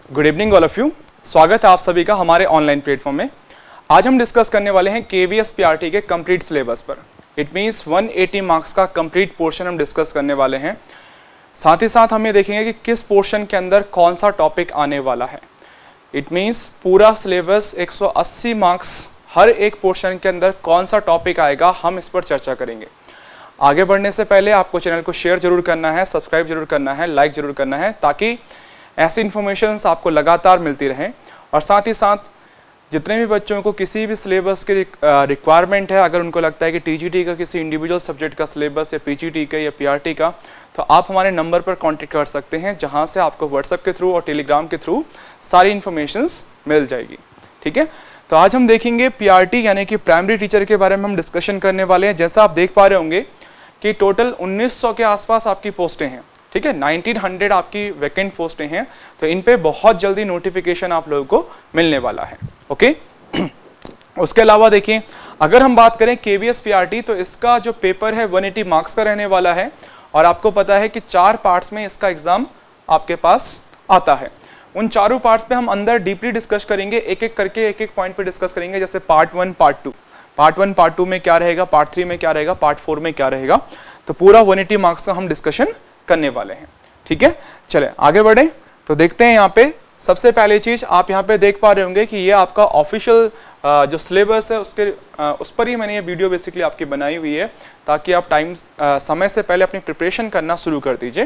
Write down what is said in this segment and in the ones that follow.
Good evening all of you. स्वागत है आप सभी का हमारे ऑनलाइन प्लेटफॉर्म में। आज हम डिस्कस करने वाले हैं KVS PRT के कंप्लीट सिलेबस पर। इट मींस 180 मार्क्स का कंप्लीट पोर्शन हम डिस्कस करने वाले हैं। साथ ही साथ हम ये देखेंगे कि किस पोर्शन के अंदर कौन सा टॉपिक आने वाला है। इट मींस पूरा सिलेबस 180 मार्क्स, हर एक पोर्शन के अंदर कौन सा टॉपिक आएगा, हम इस पर चर्चा करेंगे। आगे बढ़ने से पहले आपको चैनल को शेयर जरूर करना है, सब्सक्राइब जरूर करना है, लाइक जरूर करना है, ताकि ऐसी इन्फॉर्मेशंस आपको लगातार मिलती रहें। और साथ ही साथ जितने भी बच्चों को किसी भी सिलेबस की रिक्वायरमेंट है, अगर उनको लगता है कि TGT का किसी इंडिविजुअल सब्जेक्ट का सिलेबस या PGT का या PRT का, तो आप हमारे नंबर पर कांटेक्ट कर सकते हैं, जहां से आपको व्हाट्सएप के थ्रू और टेलीग्राम के थ्रू सारी इन्फॉर्मेशंस मिल जाएगी। ठीक है, तो आज हम देखेंगे PRT यानी कि प्राइमरी टीचर के बारे में हम डिस्कशन करने वाले हैं। जैसा आप देख पा रहे होंगे कि टोटल 1900 के आसपास आपकी पोस्टें हैं। ठीक है, 1900 आपकी वैकेंट पोस्टें हैं, तो इन पे बहुत जल्दी नोटिफिकेशन आप लोगों को मिलने वाला है। ओके उसके अलावा देखिए, अगर हम बात करें KVS PRT, तो इसका जो पेपर है 180 मार्क्स का रहने वाला है। और आपको पता है कि 4 पार्ट्स में इसका एग्जाम आपके पास आता है। उन चारों पार्ट्स पे हम अंदर डीपली डिस्कस करेंगे, एक एक करके एक एक पॉइंट पे डिस्कस करेंगे। जैसे पार्ट 1 पार्ट 2, पार्ट 1 पार्ट 2 में क्या रहेगा, पार्ट 3 में क्या रहेगा, पार्ट 4 में क्या रहेगा। तो पूरा 180 मार्क्स का हम डिस्कशन करने वाले हैं। ठीक है, चले आगे बढ़े तो देखते हैं। यहाँ पे सबसे पहली चीज आप यहाँ पे देख पा रहे होंगे कि ये आपका ऑफिशियल जो सिलेबस है उस पर ही मैंने ये वीडियो बेसिकली आपकी बनाई हुई है, ताकि आप समय से पहले अपनी प्रिपरेशन करना शुरू कर दीजिए।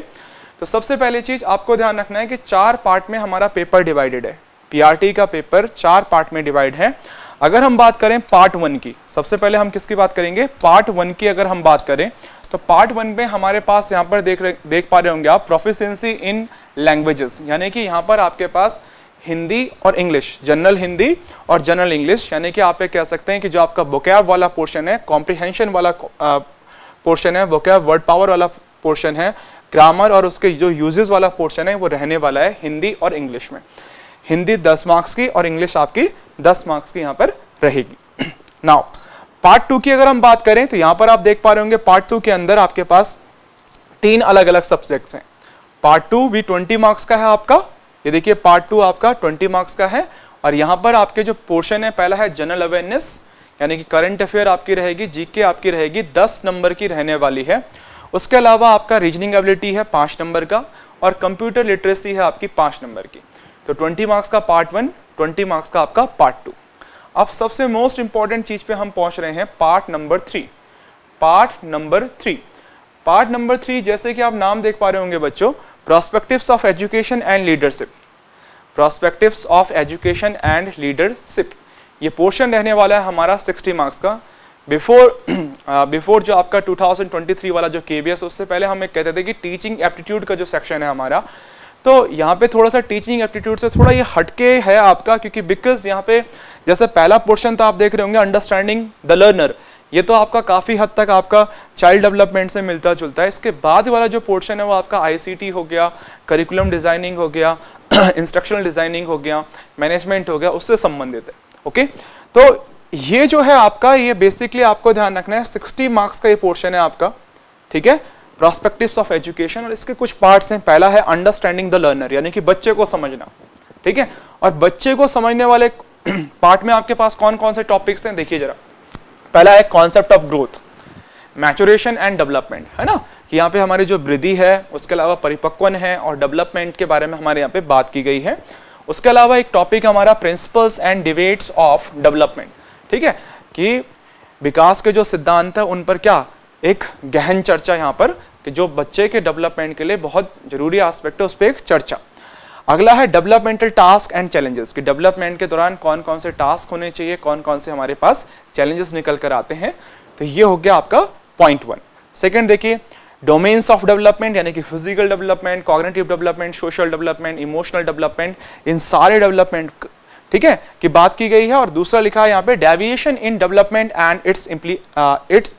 तो सबसे पहली चीज आपको ध्यान रखना है कि 4 पार्ट में हमारा पेपर डिवाइडेड है। PRT का पेपर 4 पार्ट में डिवाइड है। अगर हम बात करें पार्ट 1 की, सबसे पहले हम किसकी बात करेंगे, पार्ट 1 की अगर हम बात करें तो पार्ट 1 में हमारे पास यहाँ पर देख पा रहे होंगे आप प्रोफिशिएंसी इन लैंग्वेजेस, यानी कि यहाँ पर आपके पास हिंदी और इंग्लिश, जनरल हिंदी और जनरल इंग्लिश, यानी कि आप ये कह सकते हैं कि जो आपका वोकैब वाला पोर्शन है, कॉम्प्रिहेंशन वाला पोर्शन है, वोकैब वर्ड पावर वाला पोर्शन है, ग्रामर और उसके जो यूजेस वाला पोर्शन है, वो रहने वाला है हिंदी और इंग्लिश में। हिंदी 10 मार्क्स की और इंग्लिश आपकी 10 मार्क्स की यहाँ पर रहेगी। नाउ पार्ट 2 की अगर हम बात करें तो यहाँ पर आप देख पा रहे होंगे पार्ट 2 के अंदर आपके पास 3 अलग अलग सब्जेक्ट्स हैं। पार्ट 2 भी 20 मार्क्स का है आपका। ये देखिए पार्ट 2 आपका 20 मार्क्स का है। और यहाँ पर आपके जो पोर्शन है, पहला है जनरल अवेयरनेस, यानी कि करंट अफेयर आपकी रहेगी, GK आपकी रहेगी, 10 नंबर की रहने वाली है। उसके अलावा आपका रीजनिंग एबिलिटी है 5 नंबर का, और कंप्यूटर लिटरेसी है आपकी 5 नंबर की। तो 20 मार्क्स का पार्ट 1, 20 मार्क्स का आपका पार्ट 2। अब सबसे मोस्ट इंपॉर्टेंट चीज पे हम पहुंच रहे हैं, part number 3। Part number 3, part number 3 जैसे कि आप नाम देख पा रहे होंगे बच्चों, prospectives of education and leadership. Prospectives of education and leadership, ये पोर्शन रहने वाला है हमारा 60 मार्क्स का। बिफोर जो आपका 2023 वाला जो KVS, उससे पहले हम एक कहते थे कि टीचिंग एप्टीट्यूड का जो सेक्शन है हमारा, तो यहाँ पे थोड़ा सा टीचिंग एप्टीट्यूड से थोड़ा ये हटके है आपका, क्योंकि बिकॉज यहाँ पे जैसे पहला पोर्शन तो आप देख रहे होंगे अंडरस्टैंडिंग द लर्नर, ये तो आपका काफी हद तक आपका चाइल्ड डेवलपमेंट से मिलता जुलता है। इसके बाद वाला जो पोर्शन है वो आपका ICT हो गया, करिकुलम डिजाइनिंग हो गया, इंस्ट्रक्शनल डिजाइनिंग हो गया, मैनेजमेंट हो गया, उससे संबंधित है। ओके, तो ये जो है आपका, ये बेसिकली आपको ध्यान रखना है 60 मार्क्स का ये पोर्शन है आपका। ठीक है, प्रोस्पेक्टिव्स ऑफ एजुकेशन, और इसके कुछ पार्ट्स हैं। पहला है अंडरस्टैंडिंग द लर्नर, यानी कि बच्चे को समझना। ठीक है, और बच्चे को समझने वाले पार्ट में आपके पास कौन कौन से टॉपिक्स हैं, देखिए जरा। पहला है concept of growth, maturation and development, है ना, कि यहाँ पे हमारी जो वृद्धि है, उसके अलावा परिपक्वन है और डेवलपमेंट के बारे में हमारे यहाँ पे बात की गई है। उसके अलावा एक टॉपिक हमारा principles and debates of development. ठीक है, कि विकास के जो सिद्धांत है उन पर क्या एक गहन चर्चा यहाँ पर, कि जो बच्चे के डेवलपमेंट के लिए बहुत जरूरी एस्पेक्ट है, उस पर एक चर्चा। अगला है डेवलपमेंटल टास्क एंड चैलेंजेस, कि डेवलपमेंट के दौरान कौन कौन से टास्क होने चाहिए, कौन कौन से हमारे पास चैलेंजेस निकल कर आते हैं। तो ये हो गया आपका पॉइंट 1। सेकंड देखिए, डोमेन्स ऑफ डेवलपमेंट, यानी कि physical development, cognitive development, social development, emotional development, इन सारे डेवलपमेंट, ठीक है, की बात की गई है। और दूसरा लिखा है यहाँ पे deviation in development and it's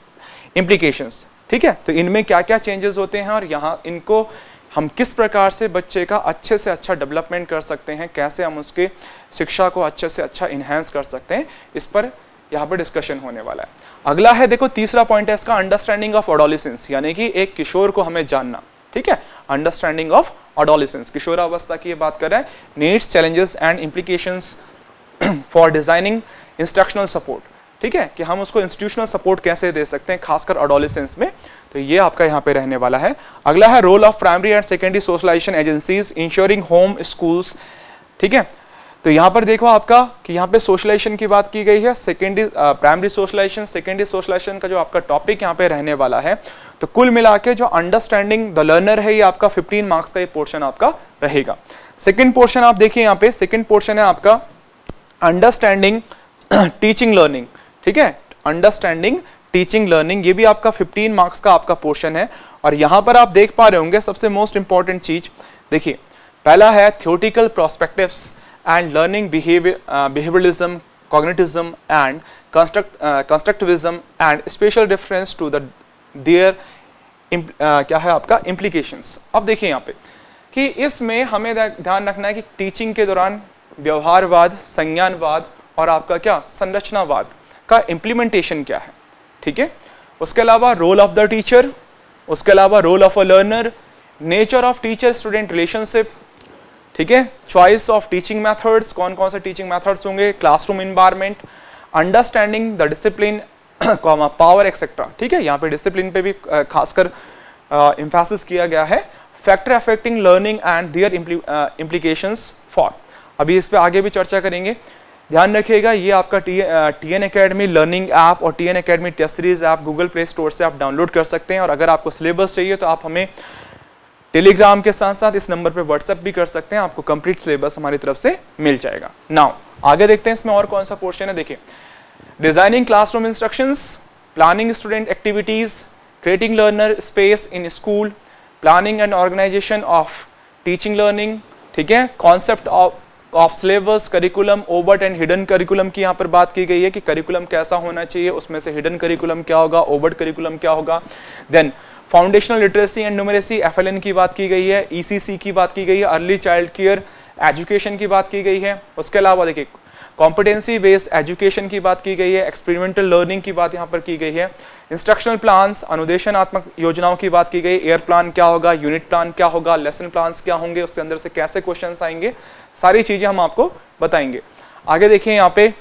implications. ठीक है, तो इनमें क्या क्या चेंजेस होते हैं और यहाँ इनको हम किस प्रकार से बच्चे का अच्छे से अच्छा डेवलपमेंट कर सकते हैं, कैसे हम उसके शिक्षा को अच्छे से अच्छा इन्हेंस कर सकते हैं, इस पर यहाँ पर डिस्कशन होने वाला है। अगला है देखो, तीसरा पॉइंट है इसका अंडरस्टैंडिंग ऑफ एडोलेसेंस, यानी कि एक किशोर को हमें जानना। ठीक है, अंडरस्टैंडिंग ऑफ एडोलेसेंस, किशोरावस्था की ये बात कर रहे हैं, needs, challenges and implications for designing instructional support, ठीक है, कि हम उसको इंस्टीट्यूशनल सपोर्ट कैसे दे सकते हैं खासकर एडोलेसेंस में, तो ये आपका यहाँ पे रहने वाला है। अगला है role of primary and secondary socialization agencies ensuring home schools, ठीक है, तो यहाँ पर देखो आपका कि यहाँ पे सोशलाइजेशन की बात की गई है, secondary primary socialization, secondary socialization का जो आपका टॉपिक यहाँ पे रहने वाला है, तो कुल मिला के जो अंडरस्टैंडिंग द लर्नर है ये आपका 15 मार्क्स का ये पोर्शन आपका रहेगा। सेकेंड पोर्शन आप देखिए यहाँ पे, सेकेंड पोर्शन है आपका अंडरस्टैंडिंग टीचिंग लर्निंग, ठीक है, अंडरस्टैंडिंग टीचिंग लर्निंग, ये भी आपका 15 मार्क्स का आपका पोर्शन है। और यहाँ पर आप देख पा रहे होंगे सबसे मोस्ट इंपॉर्टेंट चीज देखिए, पहला है theoretical prospectives and learning behavioralism, cognitism and constructivism and special reference to their क्या है आपका implications। अब देखिए यहाँ पे कि इसमें हमें ध्यान रखना है कि टीचिंग के दौरान व्यवहारवाद, संज्ञानवाद और आपका क्या संरचनावाद का इम्प्लीमेंटेशन क्या है, ठीक है, उसके अलावा रोल ऑफ द टीचर, उसके अलावा role of a learner, nature of teacher student relationship, ठीक है, चॉइस ऑफ टीचिंग मेथड्स, कौन कौन से टीचिंग मेथड्स होंगे, classroom environment, understanding the discipline, power etcetera, ठीक है, यहाँ पे डिसिप्लिन पे भी खासकर एम्फेसिस किया गया है, factor affecting learning and their implications for, अभी इस पे आगे भी चर्चा करेंगे। ध्यान रखिएगा ये आपका TN Academy लर्निंग ऐप और TN Academy test series app Google play store से आप डाउनलोड कर सकते हैं, और अगर आपको सिलेबस चाहिए तो आप हमें टेलीग्राम के साथ साथ इस नंबर पे व्हाट्सएप भी कर सकते हैं, आपको कंप्लीट सिलेबस हमारी तरफ से मिल जाएगा। नाउ आगे देखते हैं इसमें और कौन सा पोर्शन है। देखिए, designing classroom instructions, planning student activities, creating learner space in school, planning and organization of teaching learning, ठीक है, concept of syllabus, curriculum, overt and hidden curriculum की यहाँ पर बात की गई है कि करिकुलम कैसा होना चाहिए, उसमें से हिडन करिकुलम क्या होगा, ओवर्ट करिकुलम क्या होगा। Then foundational literacy and numeracy FLN की बात की गई है, ECC की बात की गई है, अर्ली चाइल्ड केयर एजुकेशन की बात की गई है। उसके अलावा देखिए कॉम्पिटेंसी बेस्ड एजुकेशन की बात की गई है, एक्सपेरिमेंटल लर्निंग की बात यहाँ पर की गई है, इंस्ट्रक्शनल प्लान्स, अनुदेशनात्मक योजनाओं की बात की गई, एयर प्लान क्या होगा, यूनिट प्लान क्या होगा, लेसन प्लान्स क्या होंगे, उसके अंदर से कैसे क्वेश्चंस आएंगे, सारी चीजें हम आपको बताएंगे। आगे देखिए यहाँ पे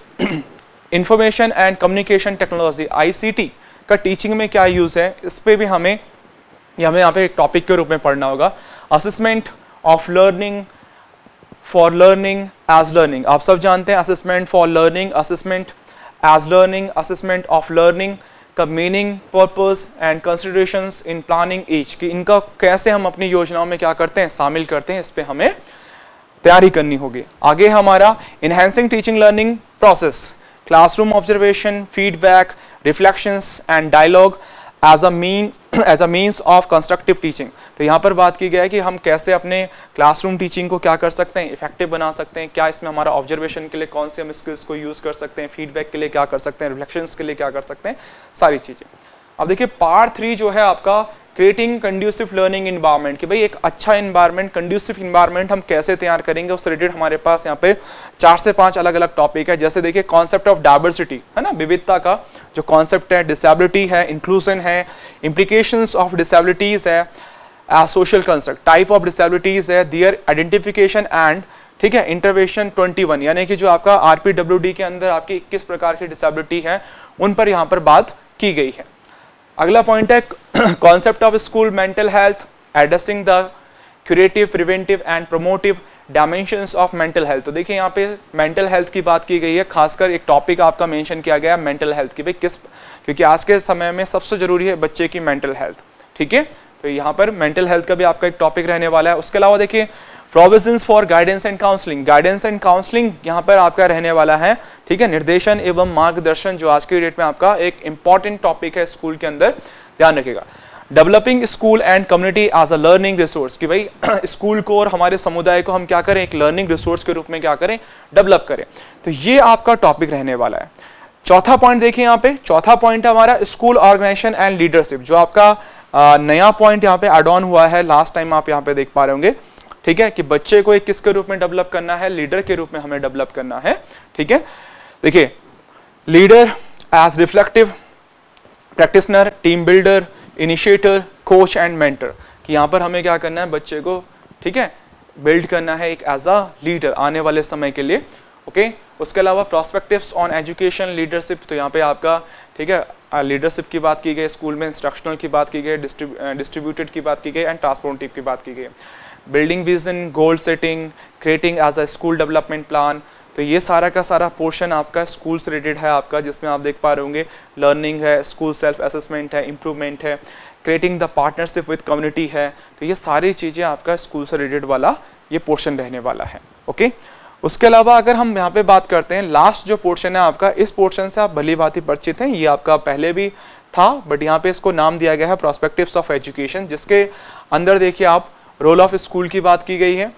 information and communication technology ICT का टीचिंग में क्या यूज है, इस पे भी हमें यहाँ पे एक टॉपिक के रूप में पढ़ना होगा। Assessment of learning for learning as learning, आप सब जानते हैं assessment for learning, assessment as learning, assessment of learning का meaning, purpose and considerations in planning each, कि इनका कैसे हम अपनी योजनाओं में क्या करते हैं, शामिल करते हैं, इस पे हमें तैयारी करनी होगी। आगे हमारा enhancing teaching learning process, classroom observation, feedback, reflections and dialogue as a means of constructive teaching, तो यहाँ पर बात की गई है कि हम कैसे अपने क्लासरूम टीचिंग को क्या कर सकते हैं, इफेक्टिव बना सकते हैं, क्या इसमें हमारा ऑब्जर्वेशन के लिए कौन से हम स्किल्स को यूज कर सकते हैं, फीडबैक के लिए क्या कर सकते हैं, रिफ्लेक्शंस के लिए क्या कर सकते हैं, सारी चीजें। अब देखिए पार्ट 3 जो है आपका क्रिएटिंग कंड्यूसिव लर्निंग इन्वायरमेंट, कि भाई एक अच्छा इन्वायरमेंट, कंड्यूसिव इन्वायरमेंट हम कैसे तैयार करेंगे, उससे रिलेटेड हमारे पास यहाँ पे 4 से 5 अलग अलग टॉपिक है। जैसे देखिए कॉन्सेप्ट ऑफ डाइवर्सिटी है ना, विविधता का जो कॉन्सेप्ट है, डिसेबिलिटी है, इंक्लूजन है, इम्प्लीकेशंस ऑफ डिसेबिलिटीज है, social construct, type of disabilities है, देयर आइडेंटिफिकेशन एंड, ठीक है, इंटरवेंशन 21, यानी कि जो आपका RPWD के अंदर आपकी 21 प्रकार की डिसेबिलिटी है उन पर यहाँ पर बात की गई है। अगला पॉइंट है concept of school mental health, addressing the curative, preventive and promotive dimensions of mental health, तो देखिए यहाँ पे मेंटल हेल्थ की बात की गई है, खासकर एक टॉपिक आपका मेंशन किया गया है मेंटल हेल्थ की, भाई किस, क्योंकि आज के समय में सबसे जरूरी है बच्चे की मेंटल हेल्थ, ठीक है, तो यहाँ पर मेंटल हेल्थ का भी आपका एक टॉपिक रहने वाला है। उसके अलावा देखिए provisions for guidance and counselling, guidance and counselling यहाँ पर आपका रहने वाला है, ठीक है, निर्देशन एवं मार्गदर्शन, जो आज की डेट में आपका एक इंपॉर्टेंट टॉपिक है स्कूल के अंदर, ध्यान रखिएगा। Developing school and community as a learning resource, कि भाई स्कूल को और हमारे समुदाय को हम क्या करें, एक लर्निंग रिसोर्स के रूप में क्या करें, डेवलप करें, तो ये आपका टॉपिक रहने वाला है। चौथा पॉइंट देखिए यहाँ पे, चौथा पॉइंट है हमारा स्कूल ऑर्गेनाइजेशन एंड लीडरशिप, जो आपका नया पॉइंट यहाँ पे एड ऑन हुआ है, लास्ट टाइम आप यहाँ पे देख पा रहे होंगे, ठीक है, कि बच्चे को एक किसके रूप में डेवलप करना है, लीडर के रूप में हमें डेवलप करना है, ठीक है। देखिए leader as reflective, practitioner, team builder, initiator, coach and mentor, कि यहाँ पर हमें क्या करना है, बच्चे को, ठीक है, बिल्ड करना है एक एज अ लीडर आने वाले समय के लिए। ओके, उसके अलावा प्रोस्पेक्टिव्स ऑन एजुकेशन लीडरशिप, तो यहाँ पे आपका, ठीक है, लीडरशिप की बात की गई, स्कूल में इंस्ट्रक्शनल की बात की गई, डिस्ट्रीब्यूटेड की बात की गई एंड ट्रांसफॉर्मेटिव की बात की गई। Building vision, goal setting, creating as a school development plan, तो ये सारा का सारा पोर्शन आपका स्कूल से रिलेटेड है आपका, जिसमें आप देख पा रहे होंगे लर्निंग है, स्कूल सेल्फ असेसमेंट है, इम्प्रूवमेंट है, creating the partnership with community है। तो ये सारी चीज़ें आपका स्कूल से रिलेटेड वाला ये पोर्शन रहने वाला है। ओके, उसके अलावा अगर हम यहाँ पे बात करते हैं, लास्ट जो पोर्शन है आपका, इस पोर्शन से आप भली भांति परिचित हैं, ये आपका पहले भी था बट यहाँ पे इसको नाम दिया गया है प्रोस्पेक्टिव्स ऑफ एजुकेशन, जिसके अंदर देखिए आप रोल ऑफ स्कूल की बात की गई है,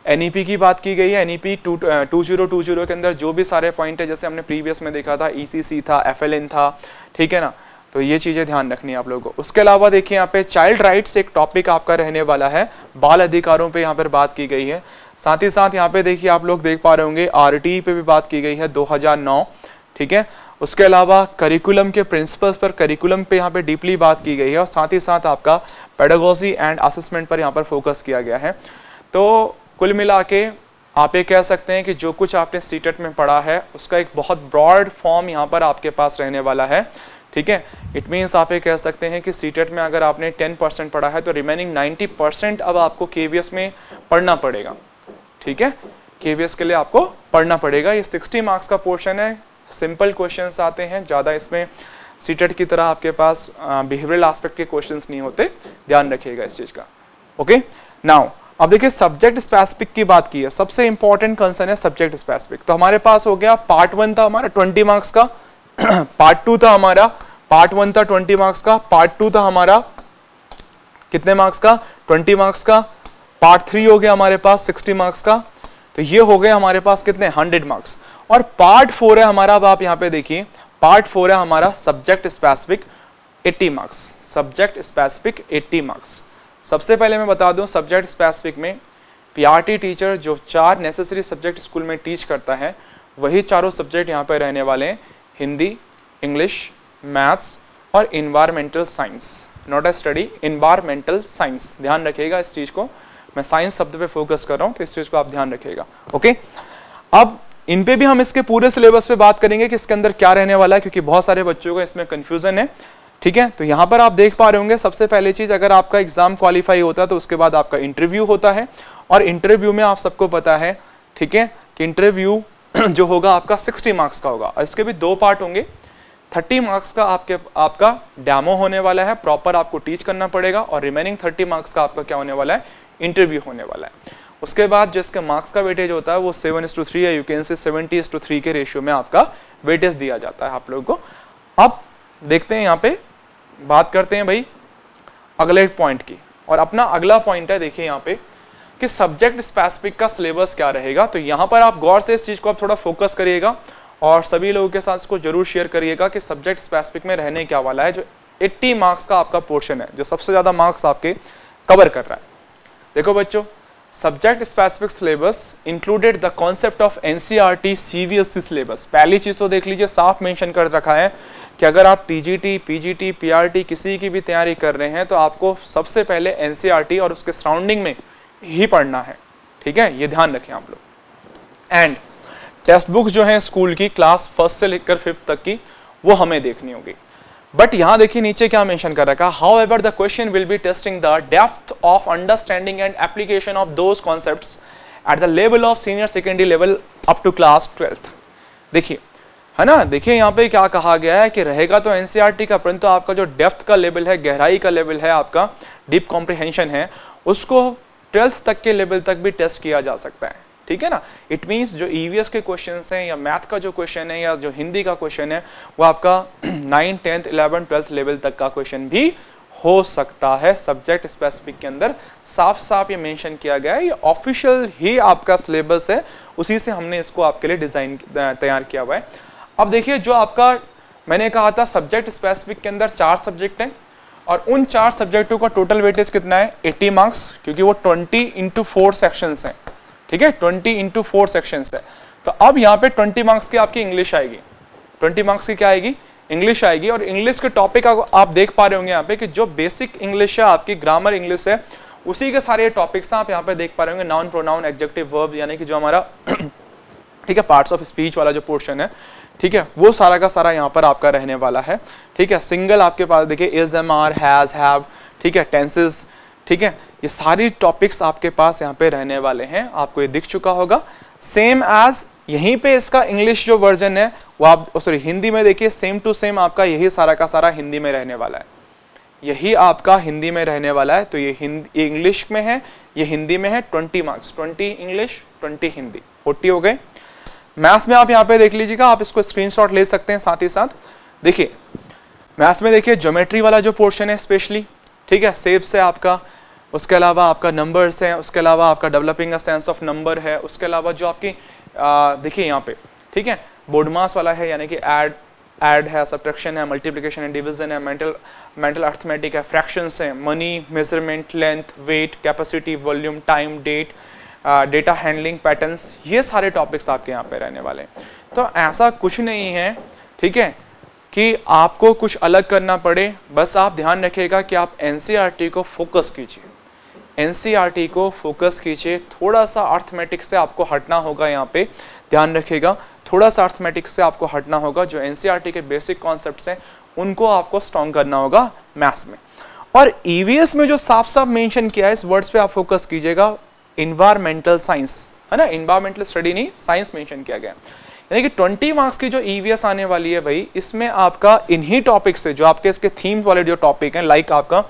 एनईपी की बात की गई है। एनईपी 2020 के अंदर जो भी सारे पॉइंट है, जैसे हमने प्रीवियस में देखा था, ईसीसी था, एफएलएन था, ठीक है ना, तो ये चीज़ें ध्यान रखनी है आप लोगों को। उसके अलावा देखिए यहाँ पे चाइल्ड राइट्स एक टॉपिक आपका रहने वाला है, बाल अधिकारों पे यहाँ पर बात की गई है। साथ ही साथ यहाँ पे देखिए आप लोग देख पा रहे होंगे आरटी पे भी बात की गई है 2009, ठीक है। उसके अलावा करिकुलम के प्रिंसिपल्स पर, करिकुलम पे यहाँ पे डीपली बात की गई है, और साथ ही साथ आपका पेडागोजी एंड असेसमेंट पर यहाँ पर फोकस किया गया है। तो कुल मिला के आप ये कह सकते हैं कि जो कुछ आपने सीटेट में पढ़ा है उसका एक बहुत ब्रॉड फॉर्म यहाँ पर आपके पास रहने वाला है, ठीक है। इट मीन्स आप ये कह सकते हैं कि सीटेट में अगर आपने 10% पढ़ा है तो रिमेनिंग 90% अब आपको केवीएस में पढ़ना पड़ेगा, ठीक है। केवीएस के लिए आपको पढ़ना पड़ेगा। ये 60 मार्क्स का पोर्शन है, सिंपल क्वेश्चंस आते हैं, ज़्यादा इसमें सीटेट की तरह आपके पास बिहेवियरल एस्पेक्ट के क्वेश्चंस नहीं होते, ध्यान रखिएगा इस चीज़ का। ओके, नाउ अब देखिए सब्जेक्ट स्पेसिफिक की बात की है, सबसे इंपॉर्टेंट कंसर्न है सब्जेक्ट स्पेसिफिक। तो हमारे पास हो गया पार्ट 1 था हमारा 20 मार्क्स का, पार्ट 2 था हमारा, पार्ट 1 था 20 मार्क्स का, पार्ट 2 था हमारा कितने मार्क्स का, 20 मार्क्स का, पार्ट 3 हो गया हमारे पास 60 मार्क्स का, तो ये हो गए हमारे पास कितने 100 मार्क्स। और पार्ट 4 है हमारा, अब आप यहाँ पे देखिए पार्ट 4 है हमारा subject specific 80 marks, subject specific 80 marks. सबसे पहले मैं बता दूं सब्जेक्ट स्पेसिफिक में पीआरटी टीचर जो 4 नेसेसरी सब्जेक्ट स्कूल में टीच करता है वही चारों सब्जेक्ट यहाँ पे रहने वाले हैं, हिंदी, इंग्लिश, मैथ्स और environmental science, not a study, environmental science. ध्यान रखिएगा इस चीज़ को, मैं साइंस शब्द पे फोकस कर रहा हूँ तो इस चीज़ को आप ध्यान रखिएगा। ओके, अब इन पे भी हम इसके पूरे सिलेबस पे बात करेंगे कि इसके अंदर क्या रहने वाला है, क्योंकि बहुत सारे बच्चों को इसमें कन्फ्यूजन है, ठीक है। तो यहाँ पर आप देख पा रहे होंगे सबसे पहले चीज़, अगर आपका एग्जाम क्वालिफाई होता है तो उसके बाद आपका इंटरव्यू होता है, और इंटरव्यू में आप सबको पता है, ठीक है, कि इंटरव्यू जो होगा आपका 60 मार्क्स का होगा, और इसके भी 2 पार्ट होंगे। 30 मार्क्स का आपका डेमो होने वाला है, प्रॉपर आपको टीच करना पड़ेगा, और रिमेनिंग 30 मार्क्स का आपका क्या होने वाला है, इंटरव्यू होने वाला है। उसके बाद जिसके मार्क्स का वेटेज होता है वो 7:3 या यू कैन से 70:3 के रेशियो में आपका वेटेज दिया जाता है आप लोगों को। अब देखते हैं यहाँ पे बात करते हैं भाई अगले पॉइंट की, और अपना अगला पॉइंट है देखिए यहाँ पे कि सब्जेक्ट स्पेसिफिक का सिलेबस क्या रहेगा। तो यहाँ पर आप गौर से इस चीज़ को आप थोड़ा फोकस करिएगा और सभी लोगों के साथ इसको जरूर शेयर करिएगा कि सब्जेक्ट स्पेसिफिक में रहने क्या वाला है, जो 80 मार्क्स का आपका पोर्शन है, जो सबसे ज़्यादा मार्क्स आपके कवर कर रहा है। देखो बच्चों, subject specific syllabus included the concept of NCERT CBSE syllabus. पहली चीज़ तो देख लीजिए, साफ मेंशन कर रखा है कि अगर आप टीजीटी, पीजीटी, पीआरटी किसी की भी तैयारी कर रहे हैं तो आपको सबसे पहले एनसीईआरटी और उसके सराउंडिंग में ही पढ़ना है, ठीक है, ये ध्यान रखें आप लोग। एंड टेक्स्ट बुक जो है स्कूल की क्लास 1 से लेकर 5th तक की वो हमें देखनी होगी। बट यहाँ देखिए नीचे क्या मेंशन कर रखा है, however the question will be testing the depth of understanding and application of those concepts at the level of senior secondary level up to class 12th। देखिए है ना, देखिए यहाँ पे क्या कहा गया है कि रहेगा तो एनसीईआरटी का, परंतु आपका जो डेप्थ का लेवल है, गहराई का लेवल है, आपका डीप कॉम्प्रिहेंशन है, उसको 12th तक के लेवल तक भी टेस्ट किया जा सकता है, ठीक है ना। इट मीन्स जो ईवीएस के क्वेश्चंस हैं या मैथ का जो क्वेश्चन है या जो हिंदी का क्वेश्चन है वो आपका 9th, 10th, 11th, 12th level तक का क्वेश्चन भी हो सकता है। सब्जेक्ट स्पेसिफिक के अंदर साफ साफ ये मेंशन किया गया है, ये ऑफिशियल ही आपका सिलेबस है, उसी से हमने इसको आपके लिए डिजाइन तैयार किया हुआ है। अब देखिए जो आपका मैंने कहा था सब्जेक्ट स्पेसिफिक के अंदर 4 सब्जेक्ट हैं, और उन 4 सब्जेक्टों का टोटल वेटेज कितना है 80 मार्क्स, क्योंकि वो 20x4 सेक्शंस हैं, ठीक है, 20x4 सेक्शंस है। तो अब यहाँ पे 20 मार्क्स की आपकी इंग्लिश आएगी, 20 मार्क्स की क्या आएगी, इंग्लिश आएगी। और इंग्लिश के टॉपिक आप देख पा रहे होंगे यहाँ पे कि जो बेसिक इंग्लिश है आपकी, ग्रामर इंग्लिश है, उसी के सारे टॉपिक्स आप यहाँ पे देख पा रहे होंगे। नाउन, प्रोनाउन, एडजेक्टिव, वर्ब, यानी कि जो हमारा ठीक है पार्ट्स ऑफ स्पीच वाला जो पोर्शन है, ठीक है, वो सारा का सारा यहाँ पर आपका रहने वाला है। ठीक है, सिंगल आपके पास देखिए is, am, are, has, have, ठीक है, टेंसेस, ठीक है, ये सारी टॉपिक्स आपके पास यहाँ पे रहने वाले हैं। आपको ये दिख चुका होगा। सेम एज यहीं पे इसका इंग्लिश जो वर्जन है वो आप सॉरी हिंदी में देखिए, सेम टू सेम आपका यही सारा का सारा हिंदी में रहने वाला है। यही आपका हिंदी में रहने वाला है। तो ये हिंदी, इंग्लिश में है, ये हिंदी में है। 20 मार्क्स, 20 इंग्लिश, 20 हिंदी, 40 हो गए। मैथ्स में आप यहाँ पे देख लीजिएगा, आप इसको स्क्रीनशॉट ले सकते हैं। साथ ही साथ देखिए मैथ्स में देखिए ज्योमेट्री वाला जो पोर्शन है स्पेशली, ठीक है, शेप्स है आपका, उसके अलावा आपका नंबर्स है, उसके अलावा आपका developing a sense of number है, उसके अलावा जो आपकी देखिए यहाँ पे, ठीक है, बोर्ड मास वाला है, यानी कि ऐड है, सब्ट्रैक्शन है, मल्टीप्लिकेशन है, डिवीजन है, मेंटल अर्थमेटिक है, फ्रैक्शंस है, money, measurement, length, weight, capacity, volume, time, date, data handling, patterns, ये सारे टॉपिक्स आपके यहाँ पे रहने वाले हैं। तो ऐसा कुछ नहीं है, ठीक है, कि आपको कुछ अलग करना पड़े। बस आप ध्यान रखिएगा कि आप एनसीईआरटी को फोकस कीजिए, एनसीईआरटी को फोकस कीजिए। थोड़ा सा अर्थमेटिक से आपको हटना होगा, यहाँ पे ध्यान रखिएगा, थोड़ा सा अर्थमेटिक से आपको हटना होगा। जो एनसीईआरटी के बेसिक कॉन्सेप्ट्स हैं उनको आपको स्ट्रॉन्ग करना होगा मैथ्स में। और ईवीएस में जो साफ साफ मेंशन किया है, इस वर्ड्स पे आप फोकस कीजिएगा, इन्वायरमेंटल साइंस है ना, इन्वायरमेंटल स्टडी नहीं, साइंस मेंशन किया गया। यानी कि 20 मार्क्स की जो ईवीएस आने वाली है भाई, इसमें आपका इन्हीं टॉपिक से, जो आपके इसके थीम वाले जो टॉपिक हैं, लाइक आपका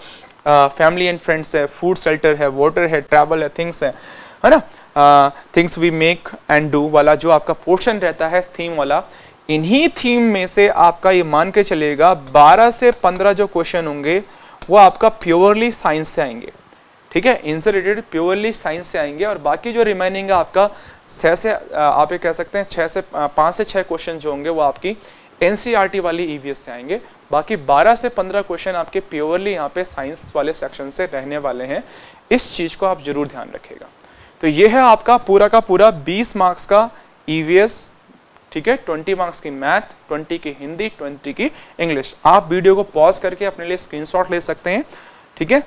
फैमिली एंड फ्रेंड्स है, फूड शेल्टर है, वाटर है, ट्रैवल है, थिंग्स है ना, things we make and do वाला जो आपका पोर्शन रहता है थीम वाला, इन्हीं थीम में से आपका ये मान के चलेगा 12 से 15 जो क्वेश्चन होंगे वो आपका प्योरली साइंस से आएंगे। ठीक है, इनसे रिलेटेड प्योरली साइंस से आएंगे। और बाकी जो रिमेनिंग है आपका 6 से आप ये कह सकते हैं 5 से 6 क्वेश्चन जो होंगे वो आपकी एनसीईआरटी वाली ईवीएस से आएंगे। बाकी 12 से 15 क्वेश्चन आपके प्योरली यहाँ पे साइंस वाले सेक्शन से रहने वाले हैं। इस चीज को आप जरूर ध्यान रखिएगा। तो ये है आपका पूरा का पूरा 20 मार्क्स का ईवीएस। ठीक है, 20 मार्क्स की मैथ, 20 की हिंदी, 20 की इंग्लिश। आप वीडियो को पॉज करके अपने लिए स्क्रीनशॉट ले सकते हैं। ठीक है,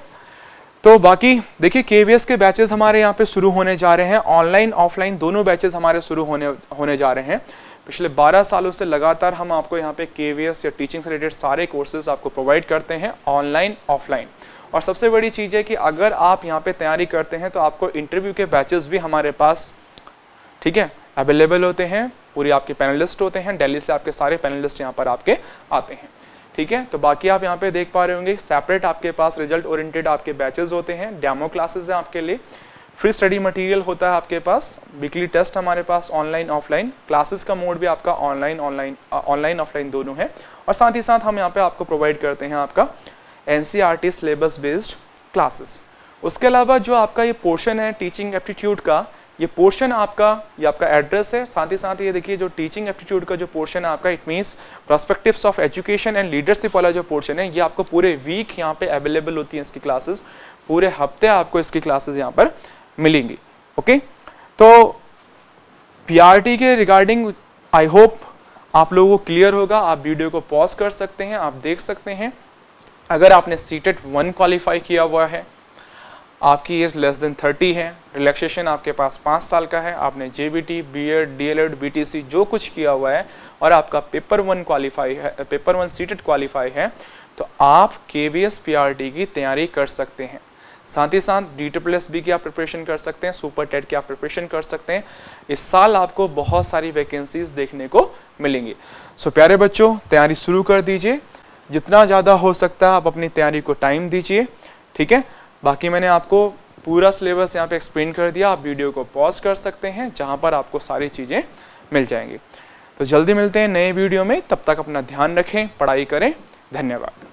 तो बाकी देखिए केवीएस के बैचेस हमारे यहाँ पे शुरू होने जा रहे हैं। ऑनलाइन ऑफलाइन दोनों बैचेस हमारे शुरू होने जा रहे हैं। पिछले 12 सालों से लगातार हम आपको यहाँ पे केवीएस या टीचिंग से रिलेटेड सारे कोर्सेज आपको प्रोवाइड करते हैं, ऑनलाइन ऑफलाइन। और सबसे बड़ी चीज़ है कि अगर आप यहाँ पे तैयारी करते हैं तो आपको इंटरव्यू के बैचेस भी हमारे पास, ठीक है, अवेलेबल होते हैं। पूरी आपके पैनलिस्ट होते हैं, दिल्ली से आपके सारे पैनलिस्ट यहाँ पर आपके आते हैं। ठीक है, तो बाकी आप यहाँ पे देख पा रहे होंगे सेपरेट आपके पास रिजल्ट ओरिएंटेड आपके बैचेस होते हैं, डेमो क्लासेस हैं आपके लिए, फ्री स्टडी मटेरियल होता है आपके पास, वीकली टेस्ट हमारे पास ऑनलाइन ऑफलाइन, क्लासेस का मोड भी आपका ऑनलाइन ऑफलाइन दोनों है। और साथ ही साथ हम यहाँ पे आपको प्रोवाइड करते हैं आपका एनसीईआरटी सिलेबस बेस्ड क्लासेस। उसके अलावा जो आपका ये पोर्शन है टीचिंग एप्टीट्यूड का, ये पोर्शन आपका, ये आपका एड्रेस है। साथ ही साथ ये देखिए जो टीचिंग एप्टीट्यूड का जो पोर्शन है आपका, it means perspectives of education and leadership वाला जो पोर्शन है, ये आपको पूरे वीक यहाँ पे अवेलेबल होती है इसकी क्लासेस, पूरे हफ्ते आपको इसकी क्लासेस यहाँ पर मिलेंगी। ओके, तो पीआरटी के रिगार्डिंग आई होप आप लोगों को क्लियर होगा। आप वीडियो को पॉज कर सकते हैं, आप देख सकते हैं। अगर आपने सीटेट 1 क्वालिफाई किया हुआ है, आपकी एज लेस देन 30 है, रिलैक्सेशन आपके पास 5 साल का है, आपने जेबीटी, बीएड, डीएलएड, बीटीसी जो कुछ किया हुआ है और आपका पेपर 1 क्वालिफाई है, पेपर 1 सीटेट क्वालिफाई है, तो आप केवीएस पीआरटी की तैयारी कर सकते हैं। साथ ही साथ DSSB की आप प्रिपरेशन कर सकते हैं, सुपर टेट की आप प्रिपरेशन कर सकते हैं। इस साल आपको बहुत सारी वैकेंसीज देखने को मिलेंगी। सो प्यारे बच्चों, तैयारी शुरू कर दीजिए। जितना ज़्यादा हो सकता है आप अपनी तैयारी को टाइम दीजिए। ठीक है, बाकी मैंने आपको पूरा सिलेबस यहाँ पे एक्सप्लेन कर दिया। आप वीडियो को पॉज कर सकते हैं, जहाँ पर आपको सारी चीज़ें मिल जाएंगी। तो जल्दी मिलते हैं नए वीडियो में, तब तक अपना ध्यान रखें, पढ़ाई करें। धन्यवाद।